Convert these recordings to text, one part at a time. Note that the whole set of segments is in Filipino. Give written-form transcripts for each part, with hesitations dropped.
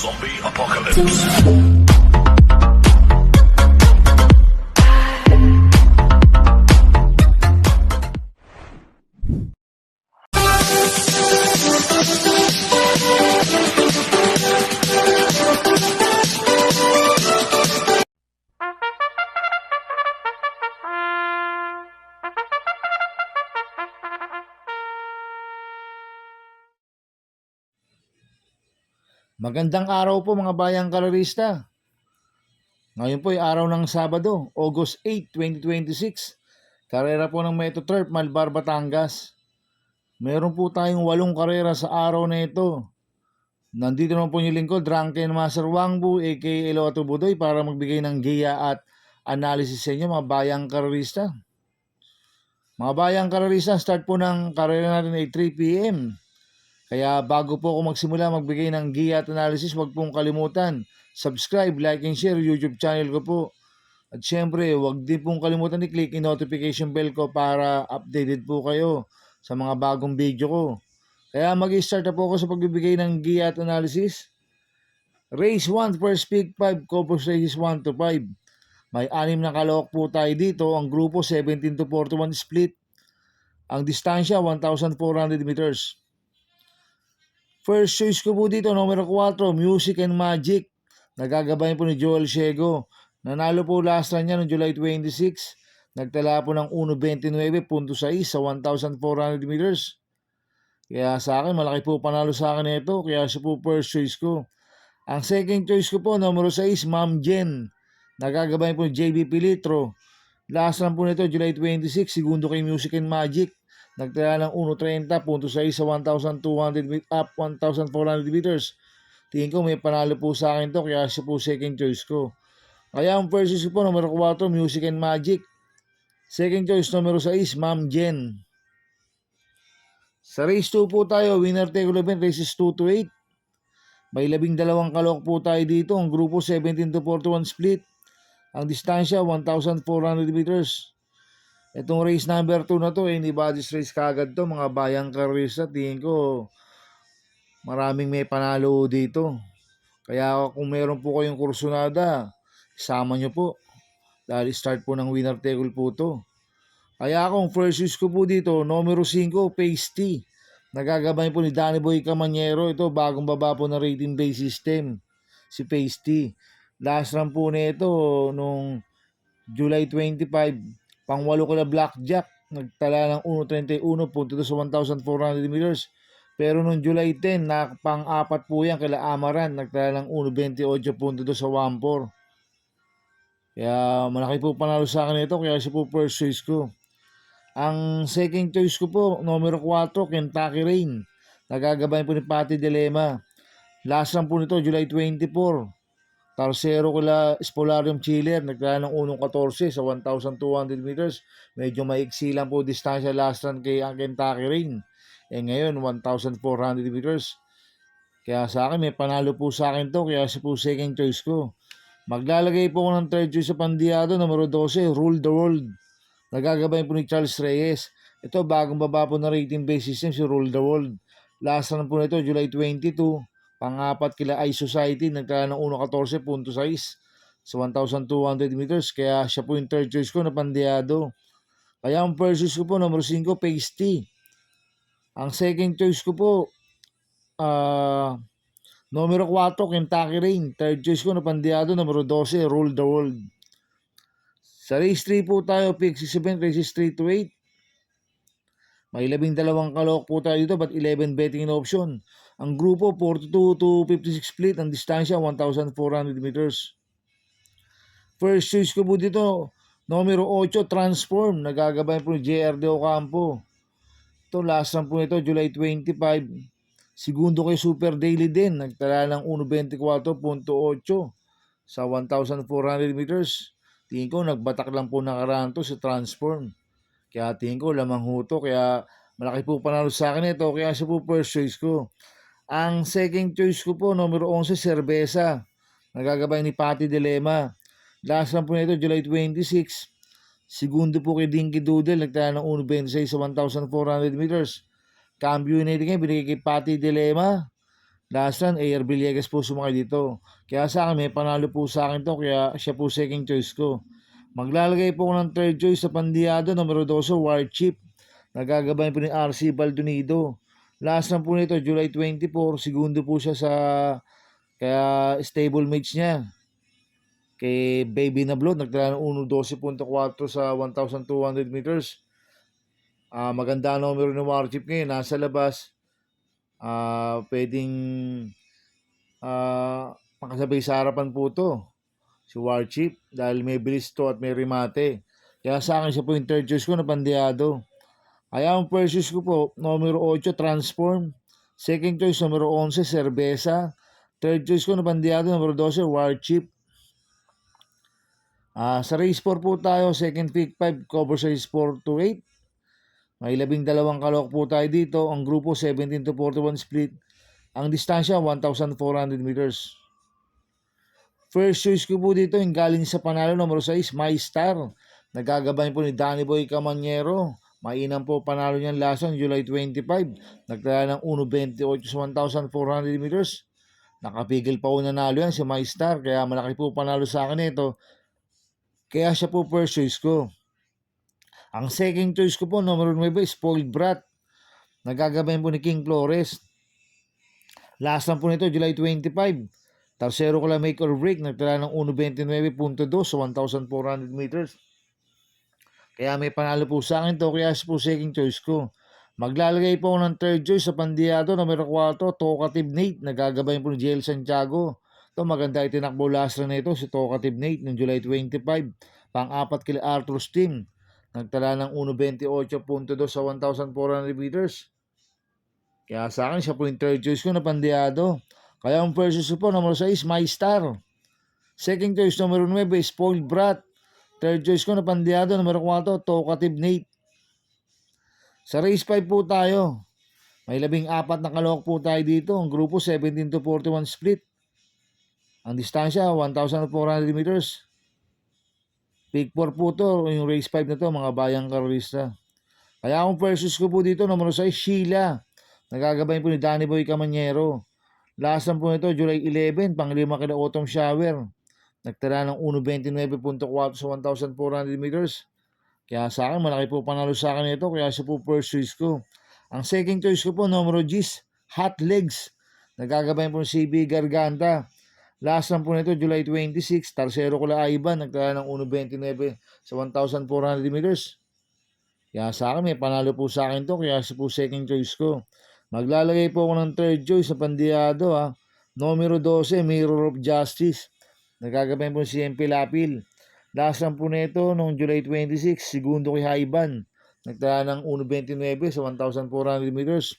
Zombie Apocalypse. Magandang araw po mga bayang kalorista. Ngayon po ay araw ng Sabado, August 8, 2026. Karera po ng Metro Turf, Malbar, Batangas. Meron po tayong 8 karera sa araw na ito. Nandito naman po yung lingkod, Drunken Master Wangbu, aka Eloato Budoy, para magbigay ng giya at analysis sa inyo mga bayang kalorista. Mga bayang kalorista, start po ng karera natin ay 3 p.m. Kaya bago po ako magsimula magbigay ng giya at analysis, huwag pong kalimutan, subscribe, like, and share YouTube channel ko po. At syempre, huwag din pong kalimutan i-click yung notification bell ko para updated po kayo sa mga bagong video ko. Kaya mag-start na po ako sa pagbibigay ng giya at analysis. Race 1, first pick 5, Cobos Races 1 to 5. May 6 na kalawak po tayo dito. Ang grupo 17 to 41 split. Ang distansya 1,400 meters. First choice ko po dito, numero 4, Music and Magic. Nagagabayan po ni Joel Ciego. Nanalo po last run niya noong July 26. Nagtala po ng 1.29.6 sa 1,400 meters. Kaya sa akin, malaki po panalo sa akin ito. Kaya siya po first choice ko. Ang second choice ko po, numero 6, Ma'am Jen. Nagagabayan po ni JB Pilitro. Last run po nito, July 26, segundo kay Music and Magic. Nagtala ng 1.30.6 sa 1,400 meters. Tingin ko may panalo po sa akin to, kaya siya po second choice ko. Kaya ang first choice po, numero 4, Music and Magic. Second choice, numero 6, Ma'am Jen. Sa race 2 po tayo, winner take all event, races 2 to 8. May 12 kalok po tayo dito. Ang grupo 17 to 41 split. Ang distansya 1,400 meters. Itong race number 2 na to, anybody's race kagad to, mga bayang karista. Tingin ko maraming may panalo dito. Kaya kung meron po kayong kursunada, isama nyo po. Dahil start po ng winner take all po to. Kaya akong first use ko po dito, numero 5, Pasty. Nagagabay po ni Danny Boy Camanyero. Ito, bagong baba po na rating base system. Si Pasty. Last run po nito nung July 25. Pang-8 ko na blackjack. Nagtala ng 1.31 punto sa 1,400 meters. Pero nung July 10, pang-4 po yan kila Amaran. Nagtala ng 1.28 punto sa 1.4. Kaya malaki po panalo sa akin ito. Kaya siya po first choice ko. Ang second choice ko po, numero 4, Kentucky Rain. Nagagabayan po ni Patty Dilema. Last run po nito, July 24. Tercero kila Spolarium Chiller. Nagtala ng 1.14 sa 1,200 meters. Medyo maiksi lang po distansya last run kay Kentucky Rain. Ngayon, 1,400 meters. Kaya sa akin, may panalo po sa akin to. Kaya siya po second choice ko. Maglalagay po ko ng third choice sa Pandiado, numero 12, Rule the World. Nagagabayan po ni Charles Reyes. Ito, bagong baba po na rating base system, si Rule the World. Last run po nito, July 22. Pang-4 kila iSociety. Nagtala ng 1.14.6 sa 1,200 meters. Kaya siya po yung third choice ko na Pandiado. Kaya ang first choice ko po, numero 5, Pasty. Ang second choice ko po, numero 4, Kentucky Rain. Third choice ko na Pandiado, numero 12, Rule the World. Sa race 3 po tayo, pick 6 event, races 3 to 8. May 12 kalok po tayo dito, but 11 betting option. Ang grupo, 42 to 56 split. Ang distansya, 1,400 meters. First choice ko po dito, numero 8, Transform. Nagagabay po ni JR De Ocampo. Ito, last run po nito, July 25. Segundo kay Super Daily din. Nagtala ng 1.24.8 sa 1,400 meters. Tingin ko, nagbatak lang po nakaraan to sa Transform. Kaya tingin ko, lamang huto. Kaya malaki po panalo sa akin ito. Kaya siya po first choice ko. Ang second choice ko po, numero 11, Cerveza. Nagagabay ni Patty Dilema. Last run po nito, July 26. Segundo po kay Dinky Doodle. Nagtala ng 1.26 sa 1,400 meters. Cambio United ngayon, binigay kay Patty Dilema. Last run, AR Villegas po sumakay dito. Kaya sa akin, may panalo po sa akin to, kaya siya po second choice ko. Maglalagay po ako ng third choice sa Pandiado, numero 12, Warchip. Nagagabay po ni RC Baldonido. Last run po nito, July 24, segundo po siya sa kaya stable mates niya. Kay Baby na Blood, nagtala ng 1.12.4 sa 1,200 meters. Maganda ang numero ni Warchip ngayon, nasa labas. Pwedeng makasabay sa harapan po to si Warchip dahil may bilis to at may remate. Kaya sa akin siya po yung third choice ko na Pandiado. Kaya ang first choice ko po, numero 8, Transform. Second choice, numero 11, Cerveza. Third choice ko na Pandiado, numero 12, Warchip. Sa race 4 po tayo, second pick 5, cover size 4 to 8. May 12 kalok po tayo dito. Ang grupo 17 to 41 split. Ang distansya 1,400 meters. First choice ko po dito yung galing sa panalo numero 6, My Star. Nagagabay po ni Danny Boy Camanyero. Mainam po panalo niyan last on July 25. Nagtala ng 1.28 sa 1,400 meters. Nakapigil pa po nanalo yan si My Star. Kaya malaki po panalo sa akin ito. Kaya siya po first choice ko. Ang second choice ko po, numero 9, Spoiled Brat. Nagagabay po ni King Flores. Last time po nito, July 25. Tercero ko lang make or break. Nagtala ng 1.29.2 sa 1,400 meters. Kaya may panalo po sa akin to. Kaya po second choice ko. Maglalagay po ako ng third choice sa Pandiado, numero 4, Talkative Nate. Nagagabay po ni JL Santiago. Ito maganda itinakbo last run na ito si Talkative Nate ng July 25. Pang-apat kila Arthur's team. Nagtala ng 1.28.2 sa 1,400 meters. Kaya sa akin, siya po yung third choice ko na Pandiado. Kaya ang first choice ko po, numero 6, My Star. Second choice, numero 9, Spoiled Brat. Third choice ko na Pandiado, numero 4, Talkative Nate. Sa race 5 po tayo. May 14 na kalok po tayo dito. Ang grupo 17 to 41 split. Ang distansya, 1,400 meters. Pick 4 po to, yung race 5 na to, mga bayang karolista. Kaya akong first choice ko po dito, numero 6, Sheila. Nagagabay po ni Danny Boy Camanyero. Last time po nito, July 11, pang-5 kila Autumn Shower. Nagtala ng 1.29.4 sa 1,400 meters. Kaya sa akin, malaki po panalo sa akin ito, kaya siya po first choice ko. Ang second choice ko po, numero 10, Hot Legs. Nagagabay po ni CB Garganta. Last time po nito, July 26, tercero ko la Ivan. Nagtala ng 1.29 sa 1,400 meters. Kaya sa akin, may panalo po sa akin to, kaya siya po second choice ko. Maglalagay po ako ng third choice sa Pandiado, numero 12, Mirror of Justice. Nagagabay po si MP Lapil. Last time po nito, noong July 26, segundo kay Haiban. Nagtala ng 1.29 sa 1,400 meters.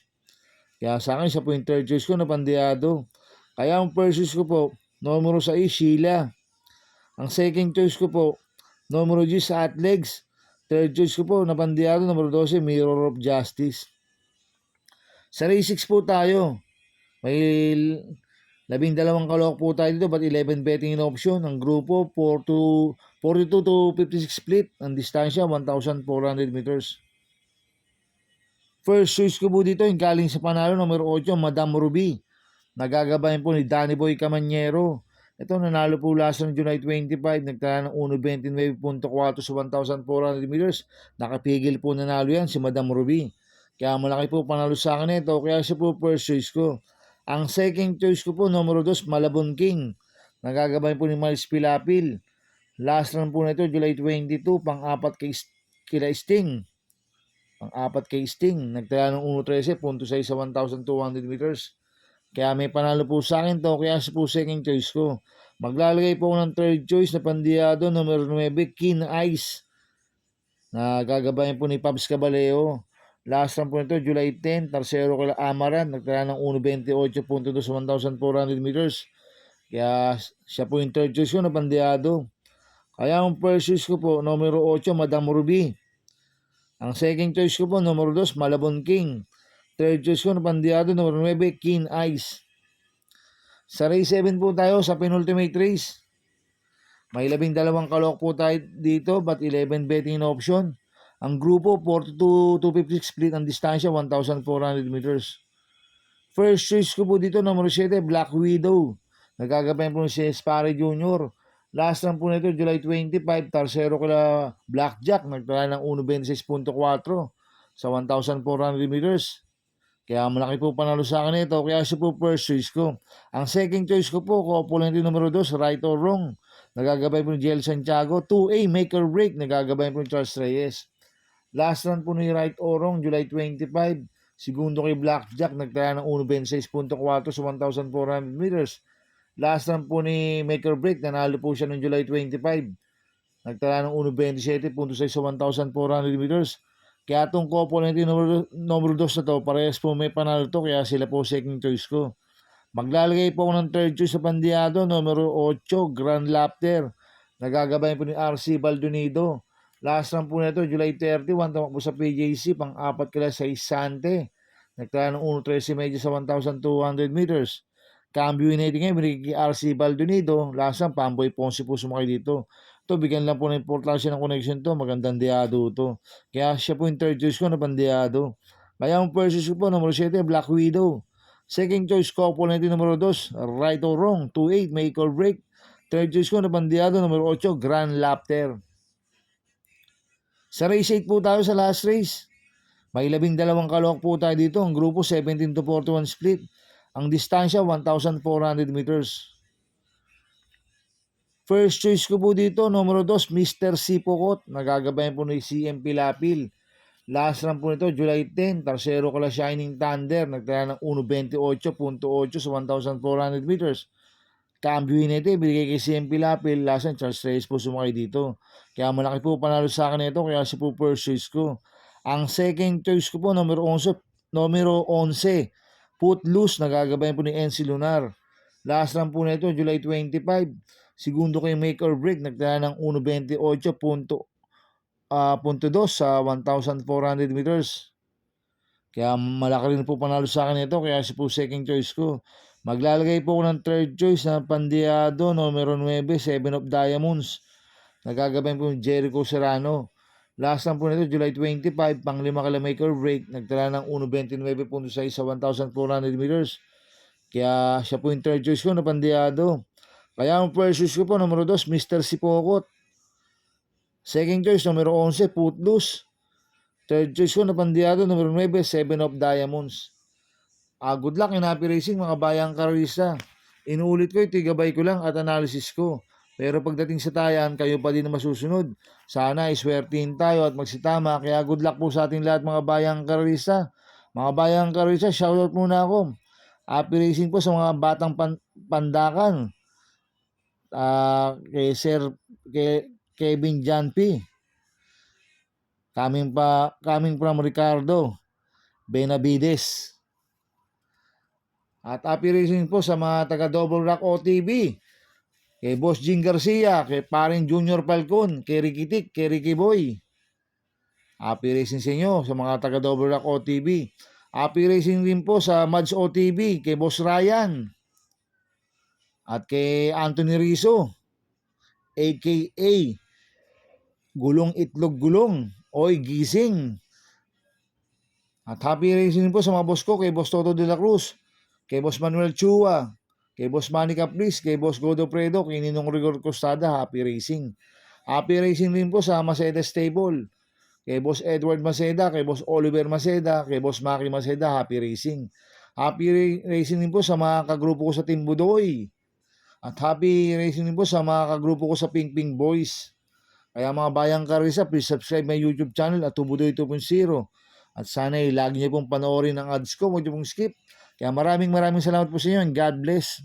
Kaya sa akin, siya po yung third choice ko na Pandiado. Kaya ang first choice ko po, numero 6, Sheila. Ang second choice ko po, numero 10, Hot Legs. Third choice ko po, na Pandiado, numero 12, Mirror of Justice. Sa race 6 po tayo. May 12 kalok po tayo dito, but 11 betting in option. Ang grupo, 42 to 56 split. Ang distansya, 1,400 meters. First choice ko po dito, yung galing sa panalo, numero 8, Madam Ruby. Nagagabayan po ni Danny Boy Camanyero. Ito, nanalo po last ng July 25. Nagtala ng 1.29.4 sa 1,400 meters. Nakapigil po nanalo yan si Madam Ruby. Kaya malaki po panalo sa akin ito. Kaya siya po first choice ko. Ang second choice ko po, numero 2, Malabon King. Nagagabay po ni Miles Pilapil. Last run po nito, July 22, pang-apat kila Sting. Pang-apat kay Sting. Nagtala ng 1.13.6 sa 1,200 meters. Kaya may panalo po sa akin to. Kaya siya po second choice ko. Maglalagay po ako ng third choice na Pandiado, numero 9, Keen Ice. Nagagabayan po ni Pabs Caballeo. Last time po nito, July 10, tercero kila Amaran. Nagtala ng 1.28.2 sa 1,400 meters. Kaya siya po yung third choice ko na Pandiado. Kaya ang first choice ko po, numero 8, Madam Ruby. Ang second choice ko po, numero 2, Malabon King. Third choice ko na Pandiado, numero 9, Keen Ice. Sa race 7 po tayo sa penultimate race. May 12 kalok po tayo dito, but 11 betting in option. Ang grupo, 42 to 56 split. Ang distansya, 1,400 meters. First choice ko po dito, numero 7, Black Widow. Nagagabayan po si Spare Jr. Last run po nito, July 25, Tarsero kila Blackjack. Nagtala ng 1.26.4 sa 1,400 meters. Kaya malaki po panalo sa akin ito. Kaya siya po first choice ko. Ang second choice ko po, couple numero 2, Right or Wrong. Nagagabay po ni Jiel Santiago. 2A, Make or Break. Nagagabay po ni Charles Reyes. Last run po ni Right or Wrong, July 25. Segundo kay Blackjack, nagtaya ng 1.26.4 sa 1,400 meters. Last run po ni Make or Break, nanalo po siya noong July 25. Nagtaya ng 1.27.6 sa 1,400 meters. Kaya itong couple natin numero 2 na to, parehas po may panalo to, kaya sila po second choice ko. Maglalagay po ako ng third choice sa Pandiado, numero 8, Grand Laughter. Nagagabay po ni RC Baldonido. Last run po nito, July 31, tamak po sa PJC, pang-apat kila sa Isante. Nagtala ng 1.13 medyo sa 1,200 meters. Cambio natin ngayon, binigay RC Baldonido. Last run, Pamboy Ponce po sumakay dito. Ito, bigyan lang po ng importansya ng connection to. Magandang diado to. Kaya siya po yung third choice ko na pandiado. Kaya ang first choice ko po, numero 7, Black Widow. Second choice ko po natin, numero 2, Right or Wrong, 2-8, Make or Break. Third choice ko na pandiado, numero 8, Grand Laughter. Sa race 8 po tayo sa last race. May 12 kalok po tayo dito. Ang grupo 17 to 41 split. Ang distansya 1,400 meters. First choice ko po dito, numero 2, Mr. Sipokot. Nagagabayan po ni CMP Lapil. Last run po nito, July 10, Tarsero kala Shining Thunder. Nagtala ng 1.28.8 sa 1,400 meters. Cambio nito, binigay kay CMP Lapil. Last run, Charles Reyes po sumakay dito. Kaya malaki po panalo sa akin ito, kaya si po first choice ko. Ang second choice ko po, numero 11, Footloose. Nagagabayan po ni NC Lunar. Last run po nito, July 25. Segundo kay Make or Break, nagtala ng 1.28.2 sa 1,400 meters. Kaya malaki rin po panalo sa akin ito, kaya si po second choice ko. Maglalagay po ako ng third choice na Pandiado, numero 9, 7 of Diamonds. Nagagabayan po ni Jericho Serrano. Last run po nito, July 25, pang-5 kala Make or Break, nagtala ng 1.29.6 sa 1,400 meters. Kaya siya po yung third choice ko na Pandiado. Kaya ang first choice ko po, numero 2, Mr. Sipokot. Second choice, numero 11, Footloose. Third choice ko na Pandiado, numero 9, 7 of Diamonds. Good luck in Happy Racing mga bayang karista. Inuulit ko, tigabay ko lang at analysis ko. Pero pagdating sa tayan, kayo pa din na masusunod. Sana iswertihin tayo at magsitama. Kaya good luck po sa ating lahat mga bayang karista. Mga bayang karista, shoutout muna ako. Happy Racing po sa mga batang pandakan. Kay Sir Kevin John P. Coming from Ricardo Benavides. At Happy Racing po sa mga taga Double Rock OTV. Kay Boss Jing Garcia, kay Paring Junior Falcon, kay Ricky Tik, kay Ricky Boy. Happy Racing sa inyo sa mga taga Double Rock OTV. Happy Racing din po sa Mads OTV, kay Boss Ryan. At kay Anthony Rizzo, a.k.a. Gulong Itlog Gulong, Oy Gising. At Happy Racing po sa mga boss ko, kay Boss Toto de la Cruz, kay Boss Manuel Chua, kay Boss Manny Caprice, kay Boss Godo Fredo, kay Ninong Rigor Costada. Happy Racing. Happy Racing din po sa Maceda Stable, kay Boss Edward Maceda, kay Boss Oliver Maceda, kay Boss Maki Maceda. Happy Racing. Happy Racing din po sa mga kagrupo ko sa Team Budoy. At Happy Racing din po sa mga kagrupo ko sa Ping Ping Boys. Kaya mga bayang karisa, please subscribe my YouTube channel at Tubudoy 2.0. At sana lagi niyo pong panoorin ang ads ko, huwag niyo pong skip. Kaya maraming salamat po sa inyo and God bless.